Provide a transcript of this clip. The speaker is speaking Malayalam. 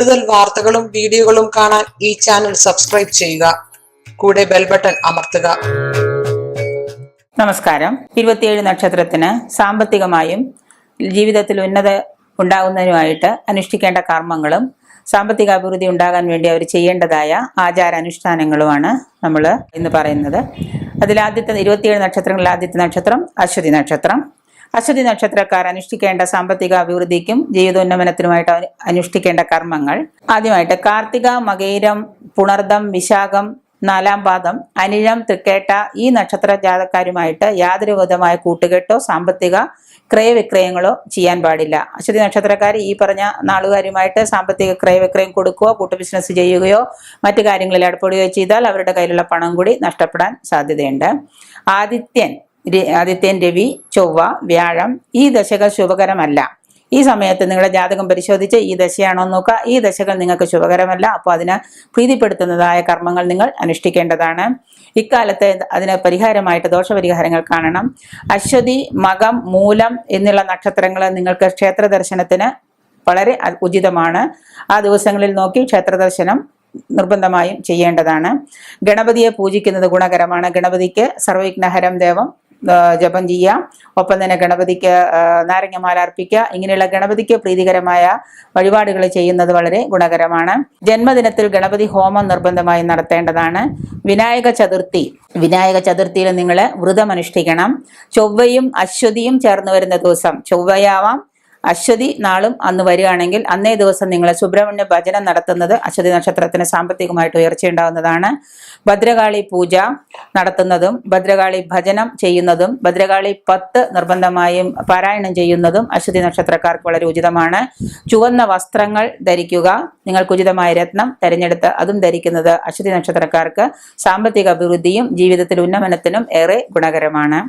കൂടുതൽ വാർത്തകളും വീഡിയോകളും കാണാൻ ഈ ചാനൽ സബ്സ്ക്രൈബ് ചെയ്യുക. കൂടെ ബെൽ ബട്ടൺ അമർത്തുക. നമസ്കാരം. 27 നക്ഷത്രത്തിന് സാമ്പത്തികമായും ജീവിതത്തിൽ ഉന്നത ഉണ്ടാകുന്നതിനുമായിട്ട് അനുഷ്ഠിക്കേണ്ട കർമ്മങ്ങളും സാമ്പത്തിക അഭിവൃദ്ധി ഉണ്ടാകാൻ വേണ്ടി അവർ ചെയ്യേണ്ടതായ ആചാരാനുഷ്ഠാനങ്ങളുമാണ് നമ്മൾ ഇന്ന് പറയുന്നത്. അതിൽ 27 നക്ഷത്രങ്ങളിൽ ആദ്യത്തെ നക്ഷത്രം അശ്വതി നക്ഷത്രം. അശ്വതി നക്ഷത്രക്കാർ അനുഷ്ഠിക്കേണ്ട സാമ്പത്തിക അഭിവൃദ്ധിക്കും ജീവിതോന്നമനത്തിനുമായിട്ട് അനുഷ്ഠിക്കേണ്ട കർമ്മങ്ങൾ: ആദ്യമായിട്ട് കാർത്തിക, മകയിരം, പുണർദം, വിശാഖം, 4-ാം പാദം, അനിഴം, തൃക്കേട്ട ഈ നക്ഷത്ര ജാതക്കാരുമായിട്ട് യാതൊരു വിധമായ കൂട്ടുകെട്ടോ സാമ്പത്തിക ക്രയവിക്രയങ്ങളോ ചെയ്യാൻ പാടില്ല. അശ്വതി നക്ഷത്രക്കാർ ഈ പറഞ്ഞ നാളുകാരുമായിട്ട് സാമ്പത്തിക ക്രയവിക്രയം കൊടുക്കുകയോ കൂട്ടു ബിസിനസ് ചെയ്യുകയോ മറ്റു കാര്യങ്ങളിൽ ഏർപ്പെടുകയോ ചെയ്താൽ അവരുടെ കയ്യിലുള്ള പണം കൂടി നഷ്ടപ്പെടാൻ സാധ്യതയുണ്ട്. ആദിത്യൻ, രവി, ചൊവ്വ, വ്യാഴം ഈ ദശകൾ ശുഭകരമല്ല. ഈ സമയത്ത് നിങ്ങളുടെ ജാതകം പരിശോധിച്ച് ഈ ദശയാണോ നോക്കുക. ഈ ദശകൾ നിങ്ങൾക്ക് ശുഭകരമല്ല. അപ്പോൾ അതിന് പ്രീതിപ്പെടുത്തുന്നതായ കർമ്മങ്ങൾ നിങ്ങൾ അനുഷ്ഠിക്കേണ്ടതാണ്. ഇക്കാലത്ത് അതിന് പരിഹാരമായിട്ട് ദോഷപരിഹാരങ്ങൾ കാണണം. അശ്വതി, മകം, മൂലം എന്നുള്ള നക്ഷത്രങ്ങൾ നിങ്ങൾക്ക് ക്ഷേത്ര ദർശനത്തിന് വളരെ ഉചിതമാണ്. ആ ദിവസങ്ങളിൽ നോക്കി ക്ഷേത്ര ദർശനം നിർബന്ധമായും ചെയ്യേണ്ടതാണ്. ഗണപതിയെ പൂജിക്കുന്നത് ഗുണകരമാണ്. ഗണപതിക്ക് സർവവിഘ്നഹരം ദേവം ജപം ചെയ്യാം. ഒപ്പം തന്നെ ഗണപതിക്ക് നാരങ്ങമാല അർപ്പിക്കുക. ഇങ്ങനെയുള്ള ഗണപതിക്ക് പ്രീതികരമായ വഴിപാടുകൾ ചെയ്യുന്നത് വളരെ ഗുണകരമാണ്. ജന്മദിനത്തിൽ ഗണപതി ഹോമം നിർബന്ധമായും നടത്തേണ്ടതാണ്. വിനായക ചതുർത്ഥിയിൽ നിങ്ങൾ വ്രതം അനുഷ്ഠിക്കണം. ചൊവ്വയും അശ്വതിയും ചേർന്ന് വരുന്ന ദിവസം, ചൊവ്വയാവാം അശ്വതി നാളും അന്ന് വരികയാണെങ്കിൽ അന്നേ ദിവസം നിങ്ങൾ സുബ്രഹ്മണ്യ ഭജനം നടത്തുന്നത് അശ്വതി നക്ഷത്രത്തിന് സാമ്പത്തികമായിട്ട് ഉയർച്ചയുണ്ടാകുന്നതാണ്. ഭദ്രകാളി പൂജ നടത്തുന്നതും ഭദ്രകാളി ഭജനം ചെയ്യുന്നതും ഭദ്രകാളി 10 നിർബന്ധമായും പാരായണം ചെയ്യുന്നതും അശ്വതി നക്ഷത്രക്കാർക്ക് വളരെ ഉചിതമാണ്. ചുവന്ന വസ്ത്രങ്ങൾ ധരിക്കുക. നിങ്ങൾക്ക് ഉചിതമായ രത്നം തിരഞ്ഞെടുത്ത് അതും ധരിക്കുന്നത് അശ്വതി നക്ഷത്രക്കാർക്ക് സാമ്പത്തിക അഭിവൃദ്ധിയും ജീവിതത്തിൽ ഉന്നമനത്തിനും ഏറെ ഗുണകരമാണ്.